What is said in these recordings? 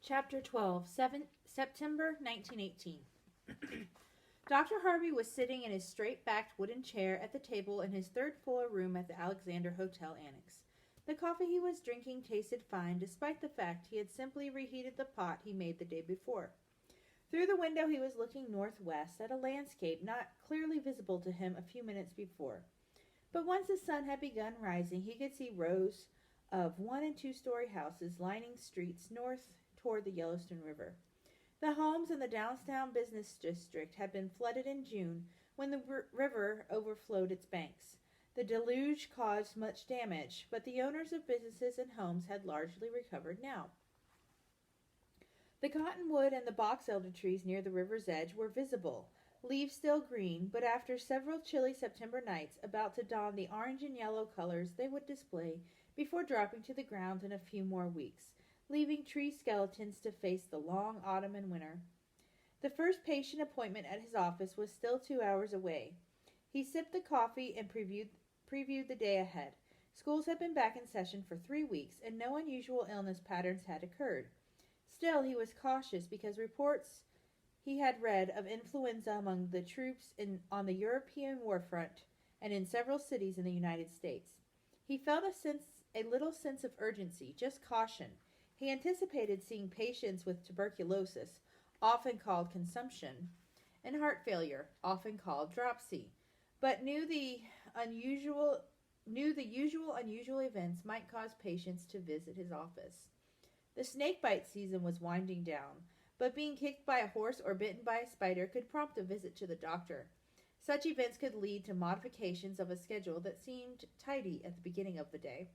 Chapter 12, September 1918. Dr. Harvey was sitting in his straight-backed wooden chair at the table in his third-floor room at the Alexander Hotel Annex. The coffee he was drinking tasted fine, despite the fact he had simply reheated the pot he made the day before. Through the window he was looking northwest at a landscape not clearly visible to him a few minutes before. But once the sun had begun rising, he could see rows of 1- and 2-story houses lining streets north toward the Yellowstone River. The homes in the downtown business district had been flooded in June when the river overflowed its banks. The deluge caused much damage, but the owners of businesses and homes had largely recovered now. The cottonwood and the box elder trees near the river's edge were visible, leaves still green, but after several chilly September nights about to don the orange and yellow colors they would display before dropping to the ground in a few more weeks, leaving tree skeletons to face the long autumn and winter. The first patient appointment at his office was still 2 hours away. He sipped the coffee and previewed the day ahead. Schools had been back in session for 3 weeks, and no unusual illness patterns had occurred. Still, he was cautious because reports he had read of influenza among the troops on the European war front and in several cities in the United States. He felt a little sense of urgency, just caution. He anticipated seeing patients with tuberculosis, often called consumption, and heart failure, often called dropsy, but knew the unusual events might cause patients to visit his office. The snakebite season was winding down, but being kicked by a horse or bitten by a spider could prompt a visit to the doctor. Such events could lead to modifications of a schedule that seemed tidy at the beginning of the day.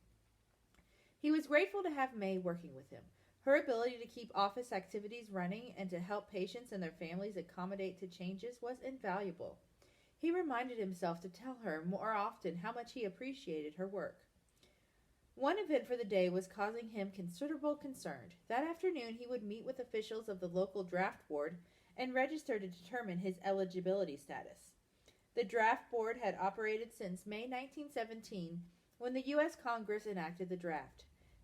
He was grateful to have May working with him. Her ability to keep office activities running and to help patients and their families accommodate to changes was invaluable. He reminded himself to tell her more often how much he appreciated her work. One event for the day was causing him considerable concern. That afternoon he would meet with officials of the local draft board and register to determine his eligibility status. The draft board had operated since May 1917, when the U.S. Congress enacted the draft.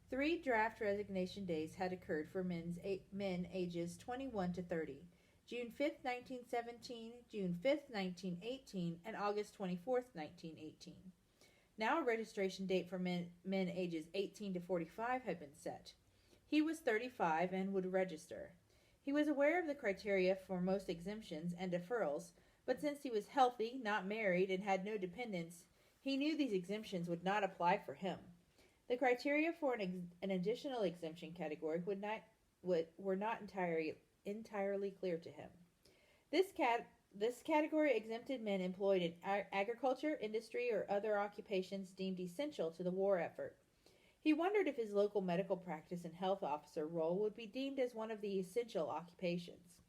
3 draft resignation days had occurred for men ages 21 to 30, June 5, 1917, June 5, 1918, and August 24, 1918. Now a registration date for men ages 18 to 45 had been set. He was 35 and would register. He was aware of the criteria for most exemptions and deferrals, but since he was healthy, not married, and had no dependents, he knew these exemptions would not apply for him. The criteria for an additional exemption category were not entirely clear to him. This category exempted men employed in agriculture, industry, or other occupations deemed essential to the war effort. He wondered if his local medical practice and health officer role would be deemed as one of the essential occupations.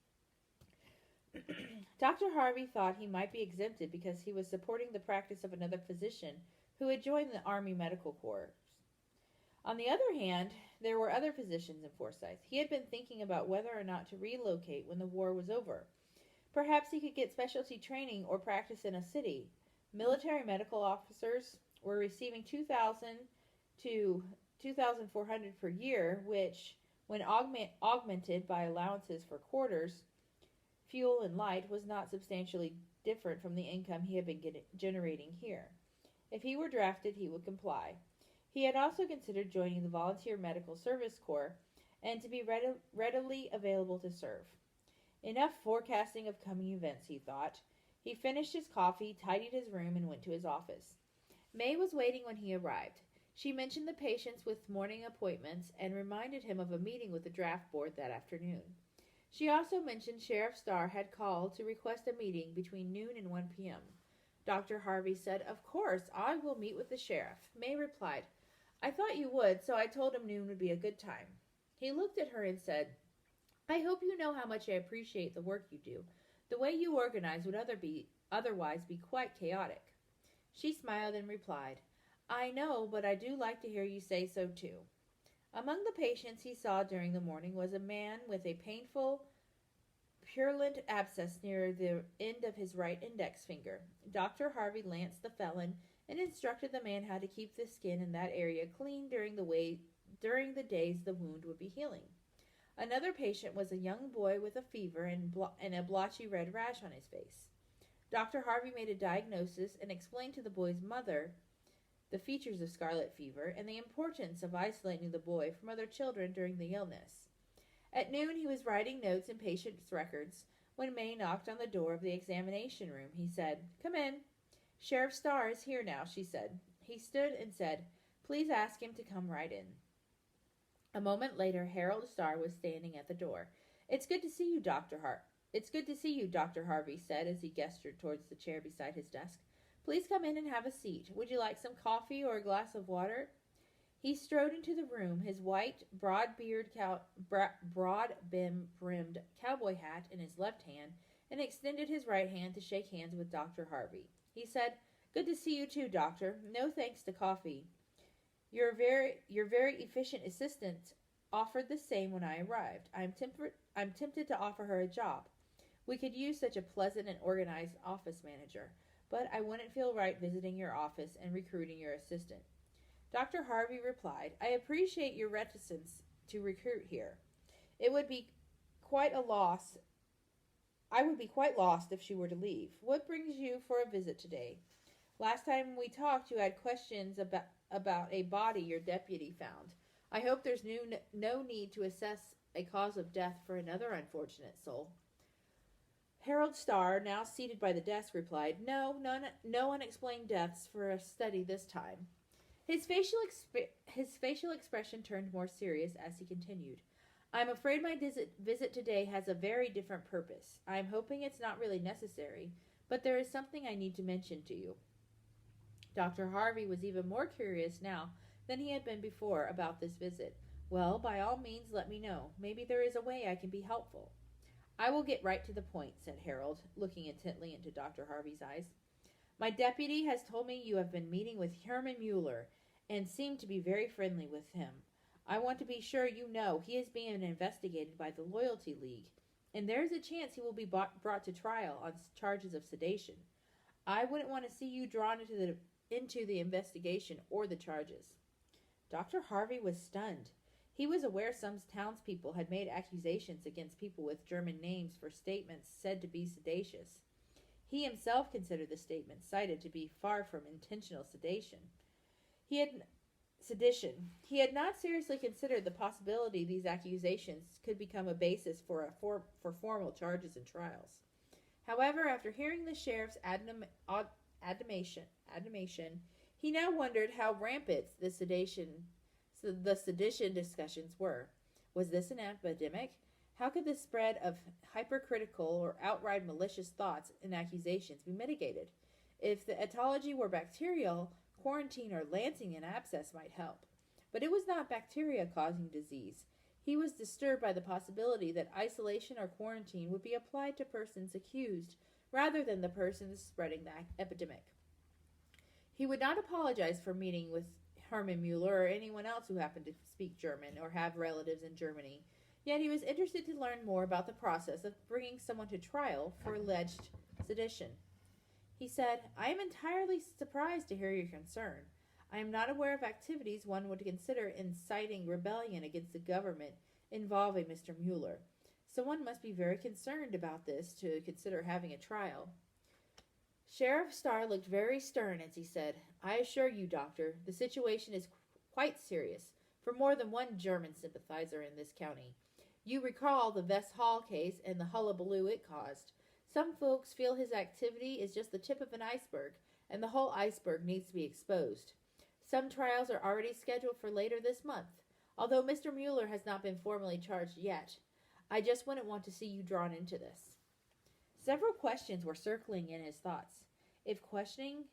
Dr. Harvey thought he might be exempted because he was supporting the practice of another physician who had joined the Army Medical Corps. On the other hand, there were other physicians in Forsyth. He had been thinking about whether or not to relocate when the war was over. Perhaps he could get specialty training or practice in a city. Military medical officers were receiving $2,000 to $2,400 per year, which, when augmented by allowances for quarters, fuel, and light, was not substantially different from the income he had been generating here. If he were drafted, he would comply. He had also considered joining the Volunteer Medical Service Corps and to be readily available to serve. Enough forecasting of coming events, he thought. He finished his coffee, tidied his room, and went to his office. May was waiting when he arrived. She mentioned the patients with morning appointments and reminded him of a meeting with the draft board that afternoon. She also mentioned Sheriff Starr had called to request a meeting between noon and 1 p.m. Dr. Harvey said, "Of course, I will meet with the sheriff." May replied, "I thought you would, so I told him noon would be a good time." He looked at her and said, "I hope you know how much I appreciate the work you do. The way you organize would otherwise be quite chaotic." She smiled and replied, "I know, but I do like to hear you say so too." Among the patients he saw during the morning was a man with a painful, purulent abscess near the end of his right index finger. Dr. Harvey lanced the felon and instructed the man how to keep the skin in that area clean during the days the wound would be healing. Another patient was a young boy with a fever and a blotchy red rash on his face. Dr. Harvey made a diagnosis and explained to the boy's mother the features of scarlet fever and the importance of isolating the boy from other children during the illness. At noon, he was writing notes in patients' records when May knocked on the door of the examination room. He said, "Come in." "Sheriff Starr is here now," she said. He stood and said, "Please ask him to come right in." A moment later, Harold Starr was standing at the door. It's good to see you, Dr. Harvey said as he gestured towards the chair beside his desk. "Please come in and have a seat. Would you like some coffee or a glass of water?" He strode into the room, his white, broad-brimmed cowboy hat in his left hand, and extended his right hand to shake hands with Dr. Harvey. He said, "Good to see you too, Doctor. No thanks to coffee. Your very efficient assistant offered the same when I arrived. I'm tempted to offer her a job. We could use such a pleasant and organized office manager, but I wouldn't feel right visiting your office and recruiting your assistant." Dr. Harvey replied, "I appreciate your reticence to recruit here. It would be quite a loss. I would be quite lost if she were to leave. What brings you for a visit today? Last time we talked, you had questions about a body your deputy found. I hope there's no need to assess a cause of death for another unfortunate soul." Harold Starr, now seated by the desk, replied, No unexplained deaths for a study this time." His facial expression turned more serious as he continued, "I'm afraid my visit today has a very different purpose. I'm hoping it's not really necessary, but there is something I need to mention to you." Dr. Harvey was even more curious now than he had been before about this visit. "Well, by all means let me know. Maybe there is a way I can be helpful." "I will get right to the point," said Harold, looking intently into Dr. Harvey's eyes. "My deputy has told me you have been meeting with Herman Mueller and seem to be very friendly with him. I want to be sure you know he is being investigated by the Loyalty League, and there is a chance he will be brought to trial on charges of sedation. I wouldn't want to see you drawn into the investigation or the charges." Dr. Harvey was stunned. He was aware some townspeople had made accusations against people with German names for statements said to be seditious. He himself considered the statements cited to be far from intentional sedition. He had not seriously considered the possibility these accusations could become a basis for formal charges and trials. However, after hearing the sheriff's admonition, he now wondered how rampant the sedition discussions were. Was this an epidemic? How could the spread of hypercritical or outright malicious thoughts and accusations be mitigated? If the etiology were bacterial, quarantine or lancing an abscess might help. But it was not bacteria causing disease. He was disturbed by the possibility that isolation or quarantine would be applied to persons accused rather than the persons spreading the epidemic. He would not apologize for meeting with Herman Mueller or anyone else who happened to speak German or have relatives in Germany. Yet he was interested to learn more about the process of bringing someone to trial for alleged sedition. He said, "I am entirely surprised to hear your concern. I am not aware of activities one would consider inciting rebellion against the government involving Mr. Mueller. Someone must be very concerned about this to consider having a trial." Sheriff Starr looked very stern as he said, "I assure you, Doctor, the situation is quite serious for more than one German sympathizer in this county. You recall the Vest Hall case and the hullabaloo it caused. Some folks feel his activity is just the tip of an iceberg, and the whole iceberg needs to be exposed. Some trials are already scheduled for later this month, although Mr. Mueller has not been formally charged yet. I just wouldn't want to see you drawn into this." Several questions were circling in his thoughts. If questioning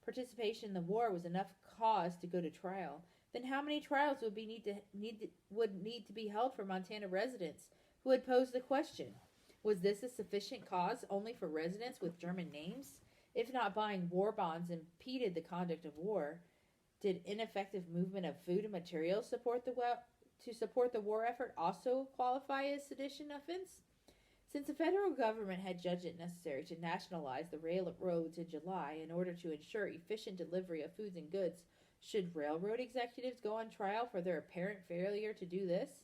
participation in the war was enough cause to go to trial, then how many trials would need to be held for Montana residents who had posed the question? Was this a sufficient cause only for residents with German names? If not buying war bonds impeded the conduct of war, did ineffective movement of food and materials to support the war effort also qualify as sedition offense? Since the federal government had judged it necessary to nationalize the railroads in July in order to ensure efficient delivery of foods and goods, should railroad executives go on trial for their apparent failure to do this?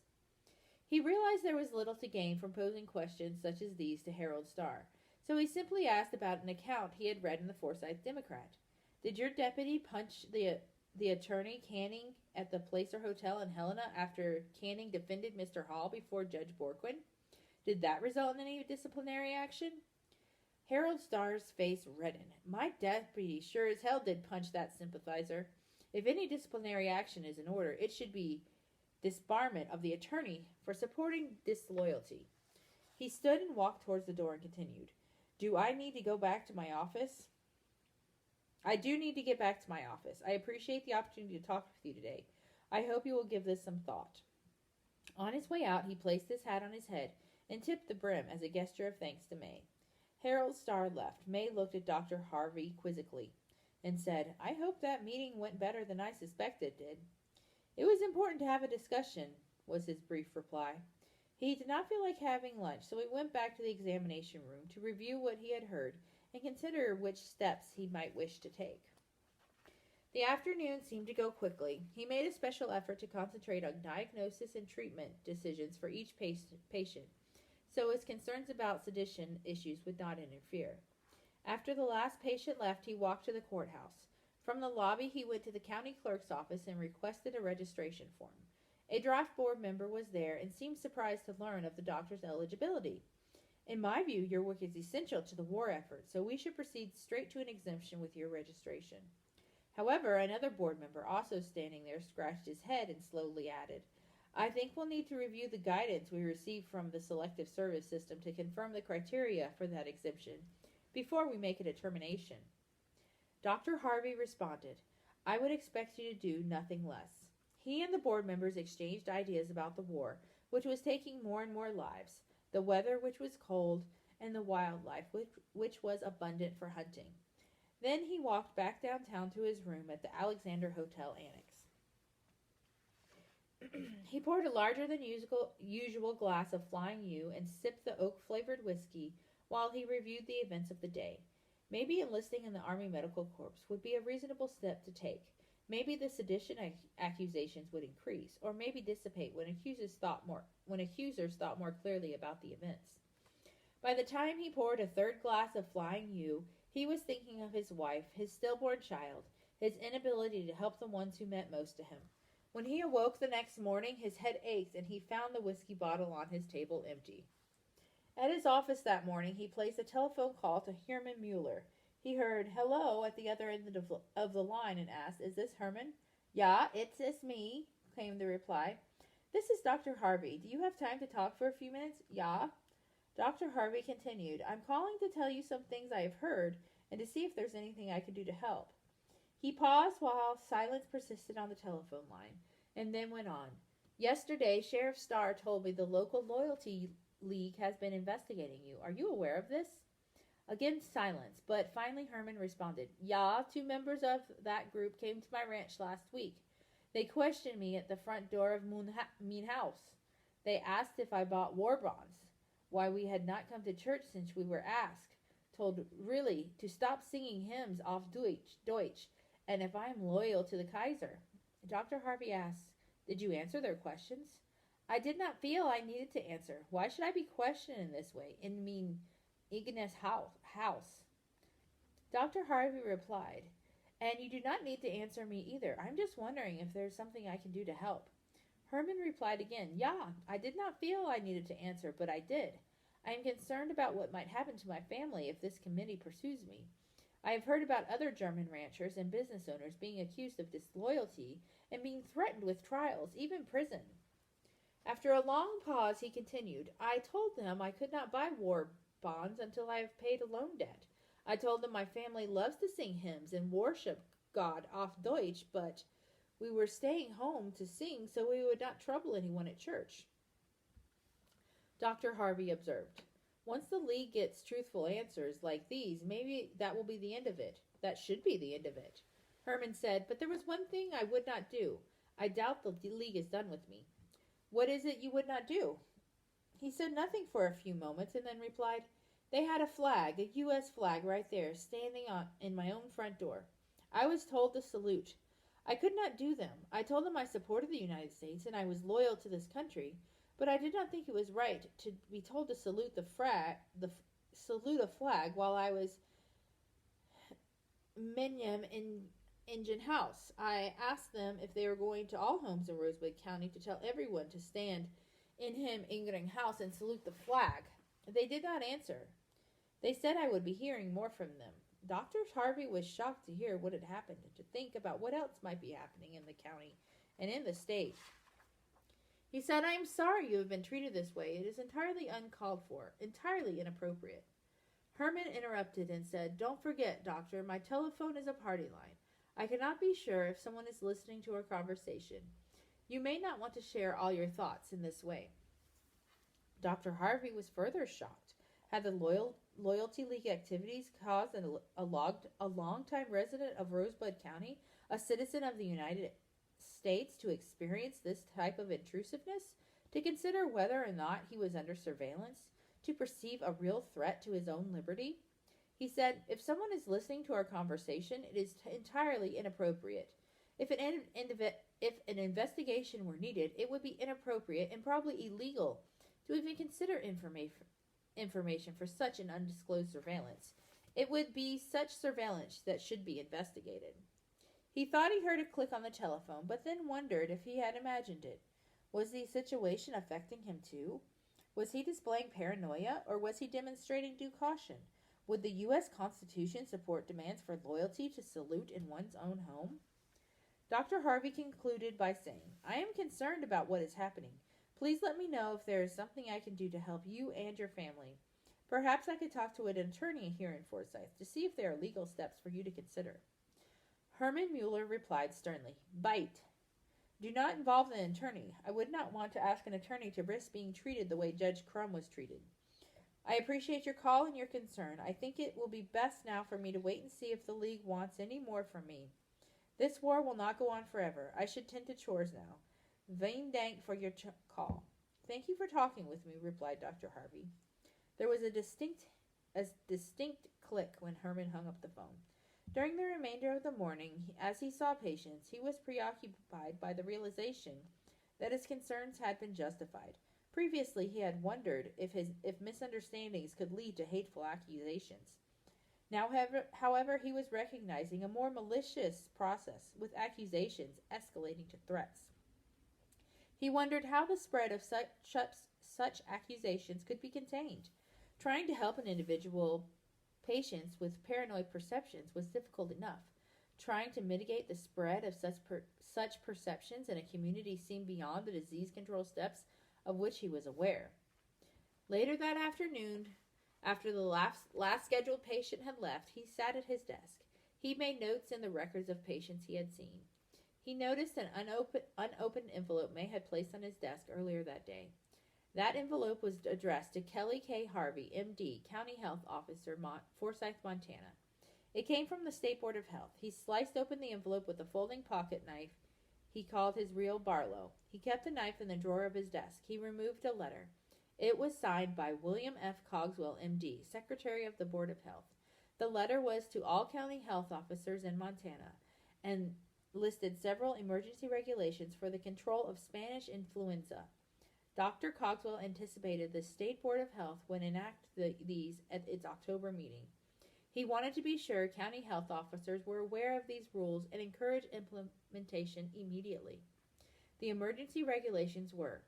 He realized there was little to gain from posing questions such as these to Harold Starr, so he simply asked about an account he had read in the Forsyth Democrat. Did your deputy punch the attorney Canning at the Placer Hotel in Helena after Canning defended Mr. Hall before Judge Borquin? Did that result in any disciplinary action? Harold Starr's face reddened. My deputy sure as hell did punch that sympathizer. If any disciplinary action is in order, it should be disbarment of the attorney for supporting disloyalty. He stood and walked towards the door and continued. Do I need to go back to my office? I do need to get back to my office. I appreciate the opportunity to talk with you today. I hope you will give this some thought. On his way out, he placed his hat on his head and tipped the brim as a gesture of thanks to May. Harold Starr left. May looked at Dr. Harvey quizzically and said, I hope that meeting went better than I suspected it did. It was important to have a discussion, was his brief reply. He did not feel like having lunch, so he went back to the examination room to review what he had heard and consider which steps he might wish to take. The afternoon seemed to go quickly. He made a special effort to concentrate on diagnosis and treatment decisions for each patient, so his concerns about sedition issues would not interfere. After the last patient left, he walked to the courthouse. From the lobby, he went to the county clerk's office and requested a registration form. A draft board member was there and seemed surprised to learn of the doctor's eligibility. In my view, your work is essential to the war effort, so we should proceed straight to an exemption with your registration. However, another board member, also standing there, scratched his head and slowly added, I think we'll need to review the guidance we received from the Selective Service System to confirm the criteria for that exemption before we make a determination. Dr. Harvey responded, I would expect you to do nothing less. He and the board members exchanged ideas about the war, which was taking more and more lives, the weather, which was cold, and the wildlife, which was abundant for hunting. Then he walked back downtown to his room at the Alexander Hotel Annex. He poured a larger than usual glass of Flying U and sipped the oak-flavored whiskey while he reviewed the events of the day. Maybe enlisting in the Army Medical Corps would be a reasonable step to take. Maybe the sedition accusations would increase, or maybe dissipate when accusers thought more clearly about the events. By the time he poured a third glass of Flying U, he was thinking of his wife, his stillborn child, his inability to help the ones who meant most to him. When he awoke the next morning, his head ached and he found the whiskey bottle on his table empty. At his office that morning, he placed a telephone call to Herman Mueller. He heard, hello, at the other end of the line and asked, is this Herman? Yeah, it's me, came the reply. This is Dr. Harvey. Do you have time to talk for a few minutes? Yeah. Dr. Harvey continued, I'm calling to tell you some things I have heard and to see if there's anything I can do to help. He paused while silence persisted on the telephone line and then went on. Yesterday, Sheriff Starr told me the local loyalty league has been investigating you. Are you aware of this? Again, silence, but finally Herman responded, Yeah, 2 members of that group came to my ranch last week. They questioned me at the front door of Mean House. They asked if I bought war bonds, why we had not come to church since we were asked, told really to stop singing hymns auf Deutsch, and if I am loyal to the Kaiser. Dr. Harvey asked, Did you answer their questions? I did not feel I needed to answer. Why should I be questioned in this way, in mean Ignace house? Dr. Harvey replied, And you do not need to answer me either. I'm just wondering if there's something I can do to help. Herman replied again, Yeah, I did not feel I needed to answer, but I did. I am concerned about what might happen to my family if this committee pursues me. I have heard about other German ranchers and business owners being accused of disloyalty and being threatened with trials, even prison. After a long pause, he continued, I told them I could not buy war bonds until I have paid a loan debt. I told them my family loves to sing hymns and worship God auf Deutsch, but we were staying home to sing so we would not trouble anyone at church. Dr. Harvey observed, Once the league gets truthful answers like these, maybe that will be the end of it. That should be the end of it. Herman said, But there was one thing I would not do. I doubt the league is done with me. What is it you would not do? He said nothing for a few moments and then replied, They had a flag, a U.S. flag right there, standing in my own front door. I was told to salute. I could not do them. I told them I supported the United States and I was loyal to this country, But I did not think it was right to be told to salute a flag while I was Minyam in Engine House. I asked them if they were going to all homes in Rosebud County to tell everyone to stand in him Ingring House and salute the flag. They did not answer. They said I would be hearing more from them. Dr. Harvey was shocked to hear what had happened and to think about what else might be happening in the county and in the state. He said, "I am sorry you have been treated this way. It is entirely uncalled for, entirely inappropriate." Herman interrupted and said, "Don't forget, doctor, my telephone is a party line. I cannot be sure if someone is listening to our conversation. You may not want to share all your thoughts in this way." Dr. Harvey was further shocked. Had the Loyalty League activities caused a longtime resident of Rosebud County, a citizen of the United States, to experience this type of intrusiveness, to consider whether or not he was under surveillance, to perceive a real threat to his own liberty? He said, "If someone is listening to our conversation, it is entirely inappropriate. If an investigation were needed, it would be inappropriate and probably illegal to even consider information for such an undisclosed surveillance. It would be such surveillance that should be investigated." He thought he heard a click on the telephone, but then wondered if he had imagined it. Was the situation affecting him too? Was he displaying paranoia, or was he demonstrating due caution? Would the U.S. Constitution support demands for loyalty to salute in one's own home? Dr. Harvey concluded by saying, "I am concerned about what is happening. Please let me know if there is something I can do to help you and your family. Perhaps I could talk to an attorney here in Forsyth to see if there are legal steps for you to consider." Herman Mueller replied sternly, "Bite. Do not involve an attorney. I would not want to ask an attorney to risk being treated the way Judge Crum was treated. I appreciate your call and your concern. I think it will be best now for me to wait and see if the League wants any more from me. This war will not go on forever. I should tend to chores now. Vain dank for your call." "Thank you for talking with me," replied Dr. Harvey. There was a distinct click when Herman hung up the phone. During the remainder of the morning, as he saw patients, he was preoccupied by the realization that his concerns had been justified. Previously, he had wondered if misunderstandings could lead to hateful accusations. Now, however, he was recognizing a more malicious process, with accusations escalating to threats. He wondered how the spread of such accusations could be contained. Trying to help an individual patients with paranoid perceptions was difficult enough. Trying to mitigate the spread of such perceptions in a community seemed beyond the disease control steps of which he was aware. Later that afternoon, after the last scheduled patient had left, he sat at his desk. He made notes in the records of patients he had seen. He noticed an unopened envelope May had placed on his desk earlier that day. That envelope was addressed to Kelly Kay Harvey MD, County Health Officer, Forsyth, Montana. It came from the State Board of Health. He sliced open the envelope with a folding pocket knife he called his real Barlow. He kept the knife in the drawer of his desk. He removed a letter. It was signed by William F. Cogswell, M.D., Secretary of the Board of Health. The letter was to all county health officers in Montana and listed several emergency regulations for the control of Spanish influenza. Dr. Cogswell anticipated the State Board of Health would enact these at its October meeting. He wanted to be sure county health officers were aware of these rules and encourage implementation immediately. The emergency regulations were: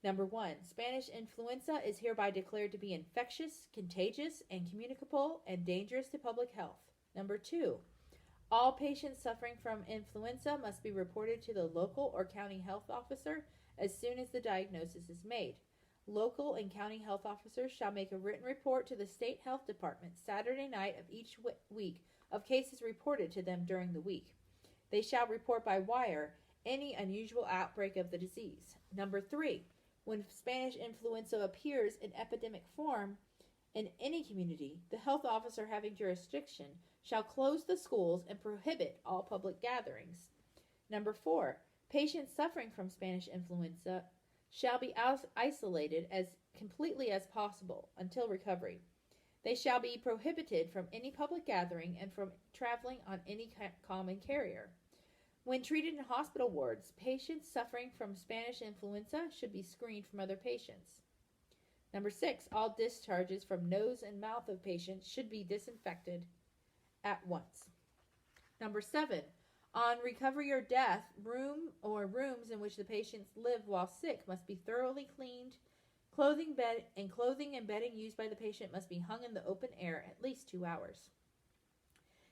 Number 1, Spanish influenza is hereby declared to be infectious, contagious, and communicable and dangerous to public health. Number 2, all patients suffering from influenza must be reported to the local or county health officer as soon as the diagnosis is made. Local and county health officers shall make a written report to the state health department Saturday night of each week of cases reported to them during the week. They shall report by wire any unusual outbreak of the disease. Number 3, when Spanish influenza appears in epidemic form in any community, the health officer having jurisdiction shall close the schools and prohibit all public gatherings. Number 4, patients suffering from Spanish influenza shall be isolated as completely as possible until recovery. They shall be prohibited from any public gathering and from traveling on any common carrier. When treated in hospital wards, patients suffering from Spanish influenza should be screened from other patients. Number 6, all discharges from nose and mouth of patients should be disinfected at once. Number 7, on recovery or death, rooms in which the patients live while sick must be thoroughly cleaned. Clothing and bedding used by the patient must be hung in the open air at least 2 hours.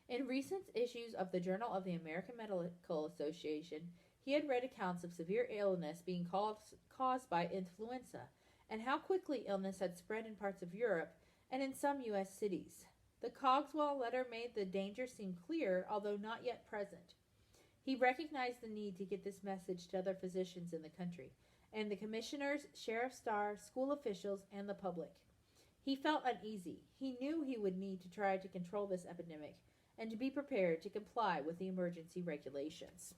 In recent issues of the Journal of the American Medical Association, he had read accounts of severe illness being caused by influenza, and how quickly illness had spread in parts of Europe and in some U.S. cities. The Cogswell letter made the danger seem clear, although not yet present. He recognized the need to get this message to other physicians in the country, and the commissioners, Sheriff Starr, school officials, and the public. He felt uneasy. He knew he would need to try to control this epidemic and to be prepared to comply with the emergency regulations.